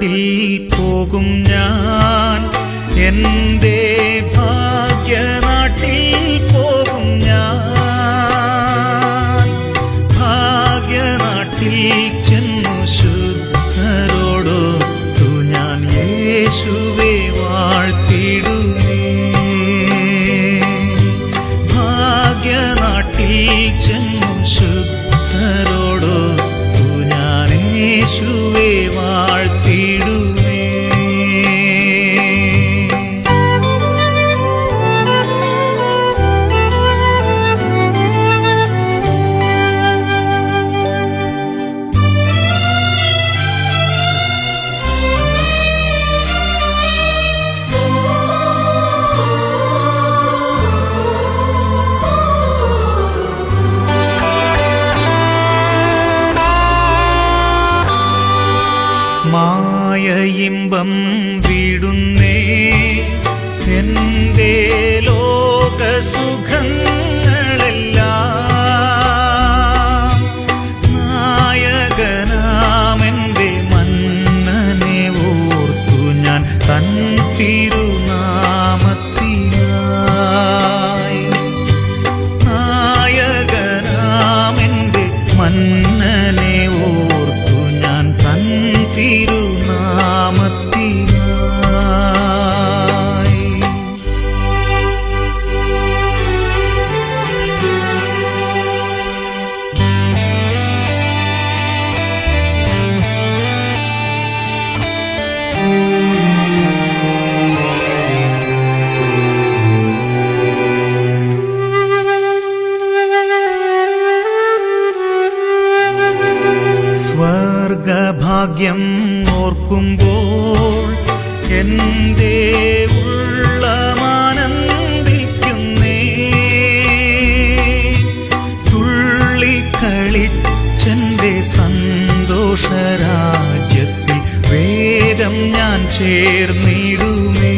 ഭാഗ്യനാട്ടിൽ പോകും ഞാൻ, എൻ്റെ ഭാഗ്യനാട്ടിൽ പോകും ഞാൻ. ഭാഗ്യനാട്ടിൽ ചെന്നു ശുദ്ധരോടൊത്തു ഞാൻ യേശുവെ വാഴ്ത്തിടുമേ. ഭാഗ്യനാട്ടിൽ ചെന്നു ശുദ്ധരോടൊത്തു ഞാൻ യേശുവെ വാഴ്ത്തിടുമേ. മായയിമ്പം വിടുന്നേ എൻ്റെ ലോകസുഖങ്ങളെല്ലാം. നായകനാമെൻ്റെ മന്നനെ ഓർത്തു ഞാൻ തൻ തിരുനാമത്തിനായി. നായകനാമെൻ്റെ മന്നനെ ഓർത്തു ഞാൻ തൻ തിരുനാമത്തിനായി. സ്വർഗഭാഗ്യം ഓർക്കുമ്പോൾ എൻ്റെ ഉള്ളമാനന്ദിക്കുന്നേ. തുള്ളിക്കളിച്ചെൻ്റെ സന്തോഷരാജ്യത്തിൽ വേഗം ഞാൻ ചേർന്നിടുമേ.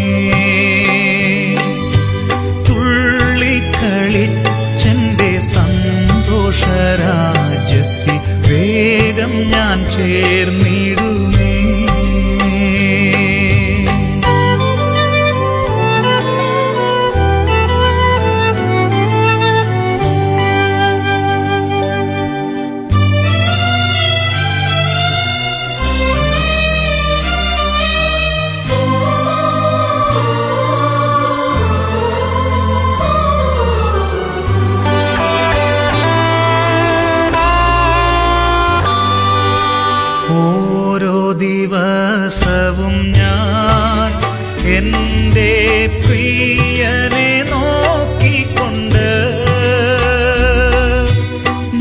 തുള്ളിക്കളിച്ചെൻ്റെ സന്തോഷരാജ്യത്തിൽ വേഗം ഞാൻ ചേർന്നിടുമേ. ഓരോ ദിവസവും ഞാൻ എൻ്റെ പ്രിയനെ നോക്കിക്കൊണ്ട്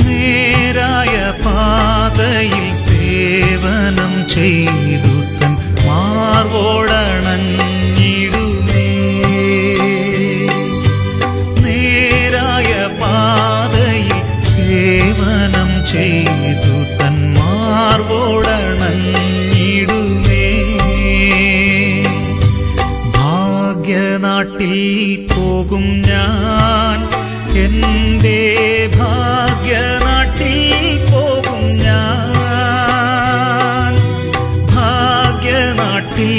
നേരായ പാതയിൽ സേവനം ചെയ്തു തൻ മാർവോടണഞ്ഞിടുമേ. നേരായ പാതയിൽ സേവനം ചെയ്തു തൻ മാർവോടണഞ്ഞിടുമേ. ഭാഗ്യനാട്ടിൽ പോകും ഞാൻ, എൻ്റെ ഭാഗ്യനാട്ടിൽ പോകും ഞാൻ. ഭാഗ്യനാട്ടിൽ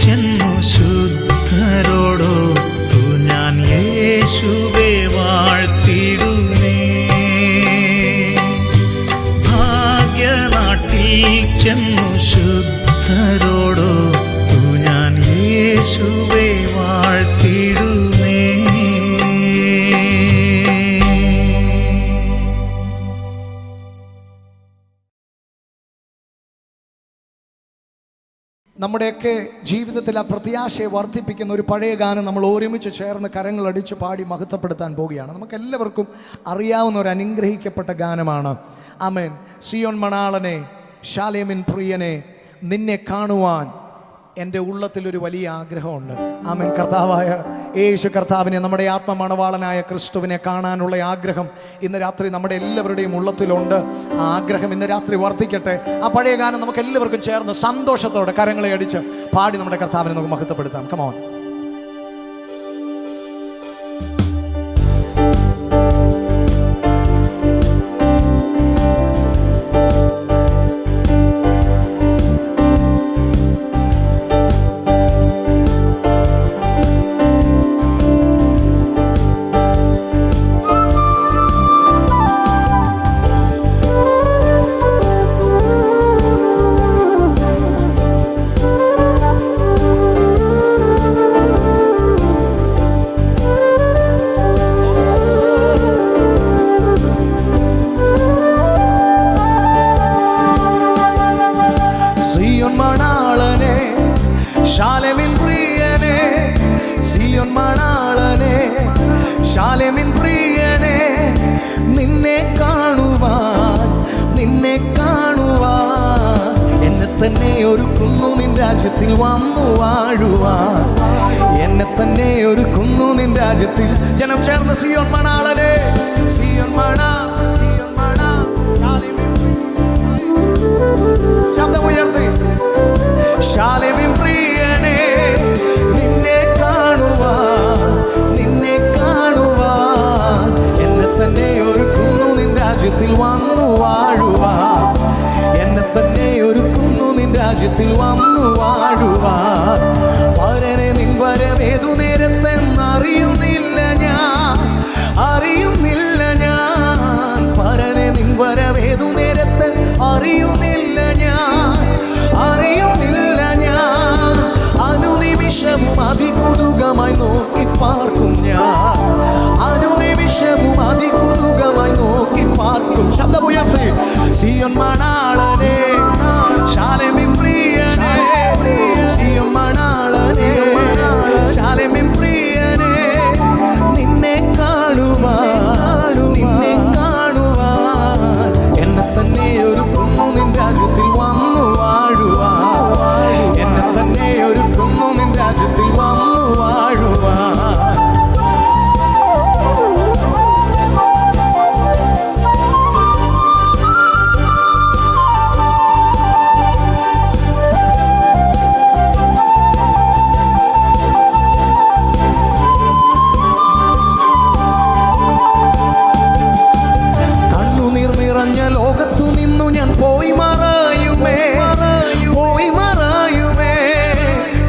ചെന്നു ശുദ്ധരോടൊത്തു ഞാൻ യേശുവെ വാഴ്ത്തിടുമേ. ചെന്നു ശുദ്ധരോടൊത്തു ഞാൻ യേശുവെ വാഴ്ത്തിടുമേ. നമ്മുടെയൊക്കെ ജീവിതത്തിൽ ആ പ്രത്യാശയെ വർദ്ധിപ്പിക്കുന്ന ഒരു പഴയ ഗാനം നമ്മൾ ഒരുമിച്ച് ചേർന്ന് കരങ്ങളടിച്ച് പാടി മഹത്വപ്പെടുത്താൻ പോവുകയാണ്. നമുക്കെല്ലാവർക്കും അറിയാവുന്ന ഒരു അനുഗ്രഹിക്കപ്പെട്ട ഗാനമാണ്. ആമേൻ. സിയോൻ മണാളനെ, ശാലേമിൻ പ്രിയനെ, നിന്നെ കാണുവാൻ എൻ്റെ ഉള്ളത്തിലൊരു വലിയ ആഗ്രഹമുണ്ട്. ആമേൻ. കർത്താവായ യേശു കർത്താവിനെ, നമ്മുടെ ആത്മമണവാളനായ ക്രിസ്തുവിനെ കാണാനുള്ള ആഗ്രഹം ഇന്ന് രാത്രി നമ്മുടെ എല്ലാവരുടെയും ഉള്ളത്തിലുണ്ട്. ആ ആഗ്രഹം ഇന്ന് രാത്രി വർദ്ധിക്കട്ടെ. ആ പഴയ ഗാനം നമുക്ക് എല്ലാവർക്കും ചേർന്ന് സന്തോഷത്തോടെ കരങ്ങളെ അടിച്ച് പാടി നമ്മുടെ കർത്താവിനെ നമുക്ക് മഹത്വപ്പെടുത്താം. കമോൺ. തന്നെ ഒരുക്കുന്നു നിൻ രാജ്യത്തിൽ വന്നു വാഴുവാൻ. എന്നെ തന്നെ ഒരുക്കുന്നു നിൻ രാജ്യത്തിൽ. ജനം ചേർന്ന് സിയോൻ മണാളനെ, സിയോൻ മണാ, സിയോൻ മണാ, ശബ്ദമുയർത്തി ശാലേമിൻ പ്രിയനെ നിന്നെ കാണുവാൻ, നിന്നെ കാണുവാൻ. എന്നെ തന്നെ ഒരുക്കുന്നു നിൻ രാജ്യത്തിൽ വന്നു വാഴുവാൻ. എന്നെ തന്നെ ഒരുക്കുന്നു നിൻ രാജ്യത്തിൽ വന്നു വാഴുവാൻ. പരനെ നിൻ വരവേതു നേരത്തെന്നറിയുന്നില്ല ഞാൻ, അറിയുന്നില്ല ഞാൻ. പരനെ നിൻ വരവേതു നേരത്തെ അറിയുന്നില്ല ഞാൻ, അറിയുന്നില്ല ഞാൻ. അനുനിമിഷവും അതികുതുകമായി നോക്കി പാർക്കും ഞാൻ, അനുനിമിഷവും അതികുതുകമായി നോക്കി പാർക്കും. ശബ്ദമുയർത്തി സിയോൻ മണാളനെ, ശാലേമിൻ പ്രിയനെ, സിയോൻ മണാളനെ, ശാലേമിൻ പ്രിയനെ നിന്നെ കാണുവാൻ, നിന്നെ കാണുവാൻ. എന്നെ തന്നെ ഒരുക്കുന്നു നിൻ രാജ്യത്തിൽ വന്നു വാഴുവാൻ. എന്നെ തന്നെ ഒരുക്കുന്നു നിൻ രാജ്യത്തിൽ വന്നു വാഴുവാൻ. ലോകത്തു നിന്നു ഞാൻ പോയി മറയുമേ, പോയി മറയുമേ.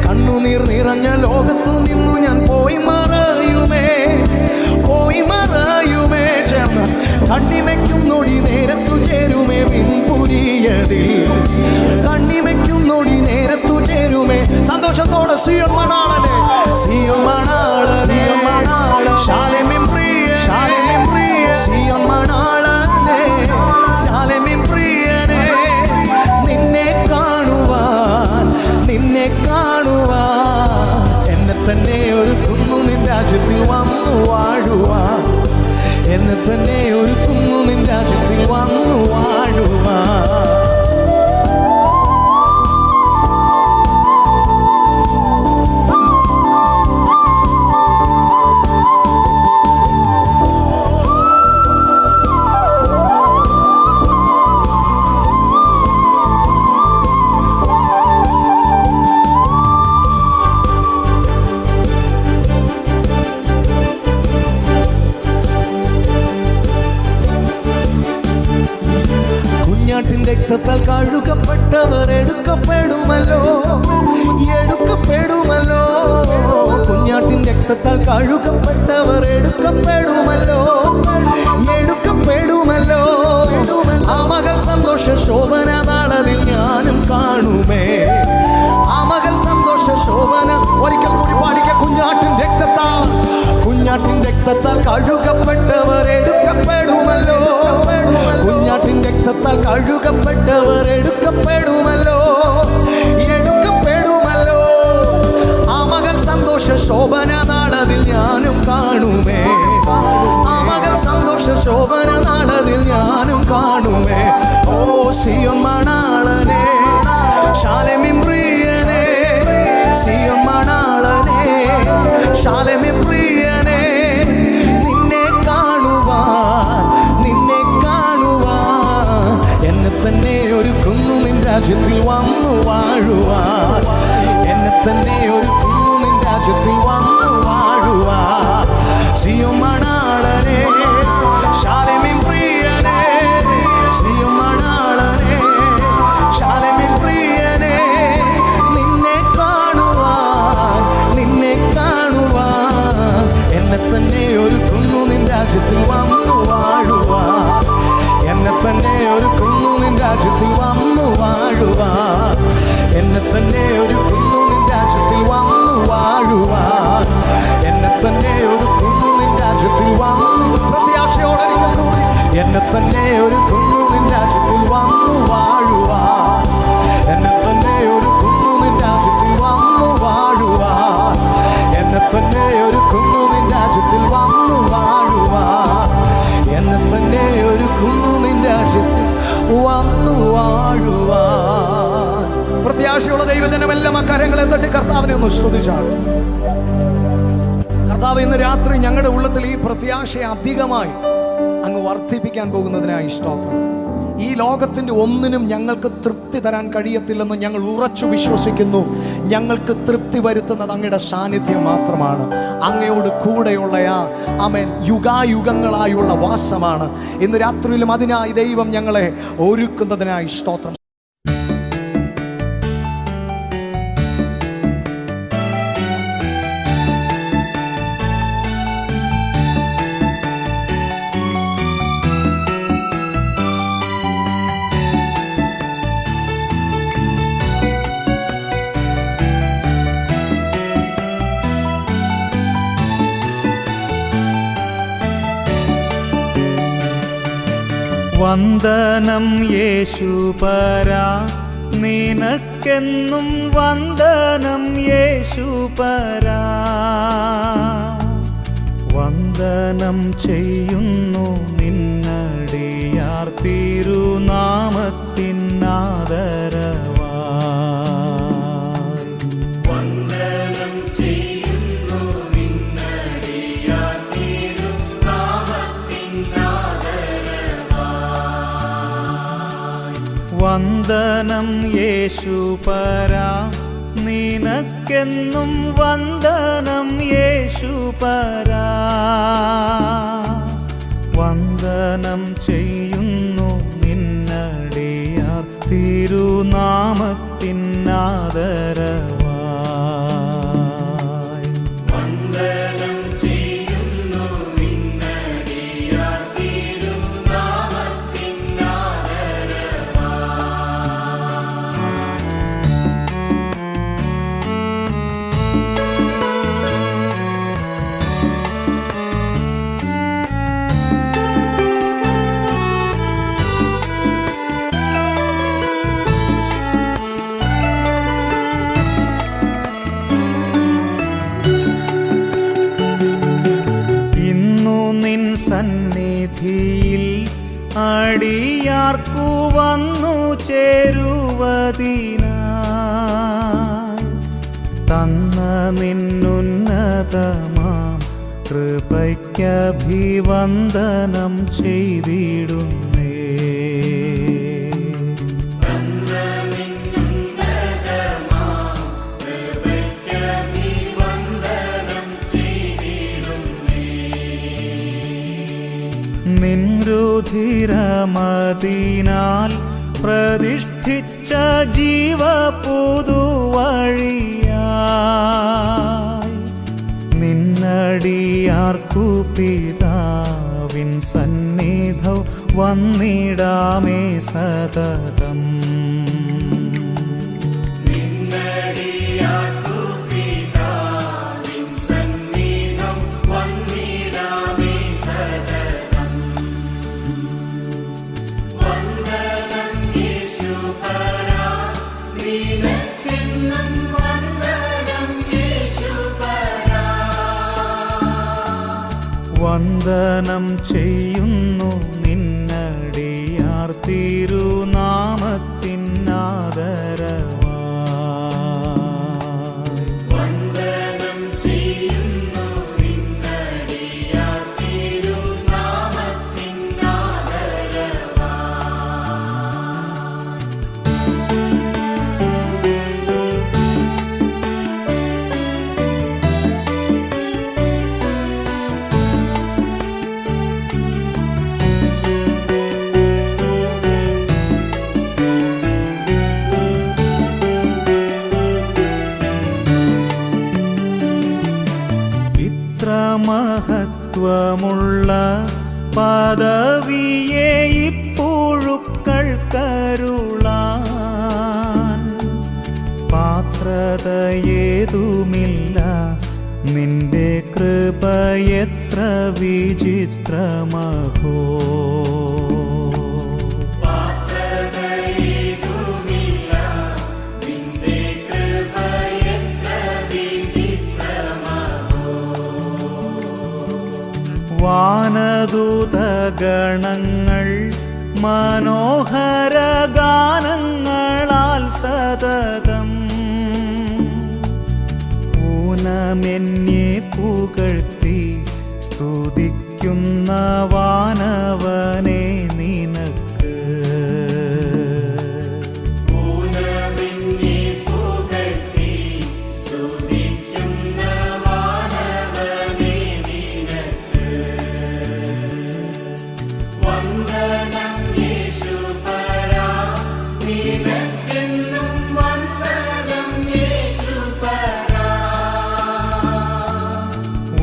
കണ്ണുനീർ നിറഞ്ഞ ലോകത്തു നിന്നു ഞാൻ പോയി മറയുമേ, പോയി മറയുമേ. ചേർന്ന് കണ്ണിമയ്ക്കുന്നൊടി നേരത്തു ചേരുമേ വിൻപുരിയതിൽ, കണ്ണിമയ്ക്കുന്നൊടി നേരത്തു ചേരുമേ. സന്തോഷത്തോടെ സിയോൻ മണാളനെ, സിയോൻ മണാളനെ, ശാലേമിൻ പ്രിയ, ശാലേമിൻ പ്രിയ, സിയോൻ മണാളനെ, ശാലേമിൻ പ്രിയനെ നിന്നെ കാണുവാൻ, നിന്നെ കാണുവാൻ. എന്നെ തന്നെ ഒരുക്കുന്നു നിൻ രാജ്യത്തിൽ വന്നു വാഴുവാൻ. എന്നെ തന്നെ ഒരുക്കുന്നു നിൻ രാജ്യത്തിൽ വന്നു വാഴുവാൻ. രക്തത്താൽ കഴുകപ്പെട്ടവർ എടുക്കപ്പെടുമല്ലോ, എടുക്കപ്പെടുമല്ലോ. കുഞ്ഞാട്ടിൻ രക്തത്താൽ കഴുകപ്പെട്ടവർ എടുക്കപ്പെടുമല്ലോ, എടുക്കപ്പെടുമല്ലോ. ആ മകൾ സന്തോഷ ശോഭന നാളതിൽ ഞാനും കാണുമേ, ആ മകൾ സന്തോഷ ശോഭന. ഒരിക്കൽ കൂടി പാടിക്ക. കുഞ്ഞാട്ടിൻ രക്തത്താൽ, കുഞ്ഞാട്ടിൻ രക്തത്താൽ കഴുകപ്പെട്ടവർ എടുക്കപ്പെടുമല്ലോ, കുഞ്ഞാട്ടിൻ രക്തത്താൽ കഴുകപ്പെട്ടവർ എടുക്കപ്പെടുമല്ലോ, എടുക്കപ്പെടുമല്ലോ. ആ മകൾ സന്തോഷ ശോഭന നാളതിൽ ഞാനും കാണുമേ, ആ മകൾ സന്തോഷ ശോഭന നാളതിൽ ഞാനും കാണുമേ. ഓ സിയോൻ മണാളനെ, ശാലേമിൻ പ്രിയനെ, സിയോൻ മണാളനെ, ശാലേമിൻ പ്രിയനെ നിന്നെ കാണുവാൻ, നിന്നെ കാണുവാൻ. എന്നെ തന്നെ ഒരുക്കുന്നു നിൻ രാജ്യത്തിൽ വന്നു വാഴുവാൻ. എന്നെ തന്നെ ഒരുക്കുന്നു നിൻ രാജ്യത്തിൽ വന്നു വാഴുവാൻ. സിയോൻ മണാളനെ, ശാലേമിൻ പ്രിയനെ, സിയോൻ മണാളനെ, ശാലേമിൻ പ്രിയനെ നിന്നെ കാണുവാൻ, നിന്നെ കാണുവാൻ. എന്നെ തന്നെ ഒരുക്കുന്നു നിൻ രാജ്യത്തിൽ വന്നു വാഴുവാൻ. എന്നെ തന്നെ ഒരുക്കുന്നു നിൻ രാജ്യത്തിൽ വന്നു വാഴുവാൻ. എന്നെ തന്നെ ഒരുക്കുന്നു നിൻ രാജ്യത്തിൽ വന്നു വാഴുവാൻ. എന്നെ തന്നെ ഒരുക്കുന്നു നിൻ രാജ്യത്തിൽ വന്നു. പ്രത്യാശയോടെ എന്നെ തന്നെ ഒരുക്കുന്നു നിൻ രാജ്യത്തിൽ വന്നു വാഴുവാൻ. എന്നെ തന്നെ ഒരുക്കുന്നു നിൻ രാജ്യത്തിൽ വന്നു വാഴുവാൻ. എന്നെ തന്നെ ഒരുക്കുന്നു നിൻ രാജ്യത്തിൽ വന്നു വാഴുവാൻ. എന്നെ തന്നെ ഒരുക്കുന്നു നിൻ രാജ്യത്തിൽ വന്നു വാഴുവാൻ. കരങ്ങളടിച്ചൊന്ന് സ്തുതിച്ചാണ്. കർത്താവ്, ഇന്ന് രാത്രി ഞങ്ങളുടെ ഉള്ളത്തിൽ ഈ പ്രത്യാശയെ അധികമായി അങ്ങ് വർദ്ധിപ്പിക്കാൻ പോകുന്നതിനായി സ്തോത്രം. ഈ ലോകത്തിൻ്റെ ഒന്നിനും ഞങ്ങൾക്ക് തൃപ്തി തരാൻ കഴിയത്തില്ലെന്ന് ഞങ്ങൾ ഉറച്ചു വിശ്വസിക്കുന്നു. ഞങ്ങൾക്ക് തൃപ്തി വരുത്തുന്നത് അങ്ങയുടെ സാന്നിധ്യം മാത്രമാണ്. അങ്ങയോട് കൂടെയുള്ള ആമേൻ യുഗായുഗങ്ങളായുള്ള വാസമാണ്. ഇന്ന് രാത്രിയിലും അതിനായി ദൈവം ഞങ്ങളെ ഒരുക്കുന്നതിനായി സ്തോത്രം. വന്ദനം യേശുപരാ, നിനക്കെന്നും വന്ദനം യേശുപരാ. വന്ദനം ചെയ്യുന്നു നിന്നടിയാർ തിരുനാമത്തിനാദരവാ. വന്ദനം യേശുപരാ, നിനക്കെന്നും വന്ദനം യേശുപരാ. വന്ദനം ചെയ്യുന്നു നിന്നടിയാർ തിരുനാമത്തിനാദരവാ. സന്നിധിയിൽ അടിയാർക്കു വന്നു ചേരുവതിനായി തന്ന നിന്നുന്നതമാം കൃപയ്ക്കഭിവന്ദനം ചെയ്തിടുന്നേ. നിൻരുധിരമതിനാൽ പ്രതിഷ്ഠിച്ച ജീവപുതുവഴിയായി നിന്നടിയാർക്കു പിതാവിൻ സന്നിധൗ വന്നിടാമേ സതതം. വന്ദനം ചെയ്യുന്നു നിന്നടിയാർ തിരുനാമത്തിനാദരവാ. മഹത്വമുള്ള പദവിയെ ഇപ്പുഴുക്കൾ കരുളാൻ പാത്രതയേതുമില്ല. നിന്റെ കൃപ എത്ര വിചിത്രമഹോ. വാനദൂതഗണങ്ങൾ മനോഹര ഗാനങ്ങളാൽ സതതം മനമെന്നെ പുകഴ്ത്തി സ്തുതിക്കുന്ന വാനവനെ നിനക്ക്.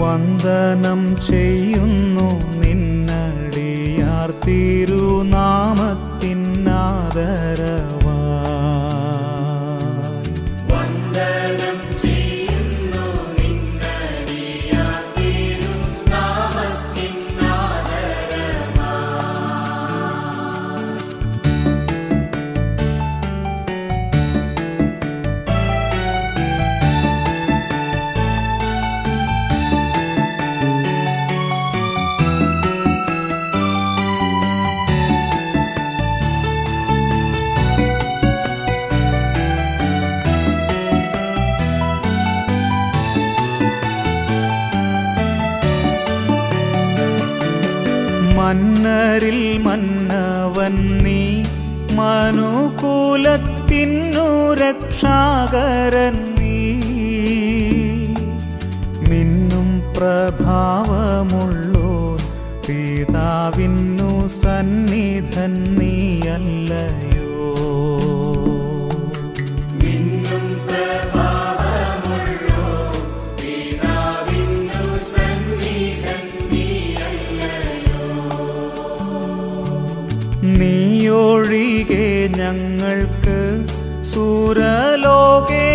വന്ദനം ചെയ്യുന്നു നിന്നടിയാർ തിരുനാമത്തിനാദരവായി. വന്ദനം ചെയ്യുന്നു നിന്നടിയാർ തിരുനാമത്തിനാദരവായി. മന്നരിൽ മന്നവൻ നീ, മനുകുലത്തിനു രക്ഷാകരൻ നീ. മിന്നും പ്രഭാവമുള്ളോൻ പിതാവിന്നു സന്നിധൻ നീയല്ലയോ. മിന്നും പ്രഭാവമുള്ളോൻ പിതാവിന്നു സന്നിധൻ നീയല്ലയോ. നീയൊഴികെ ഞങ്ങൾക്ക് സുരലോകേ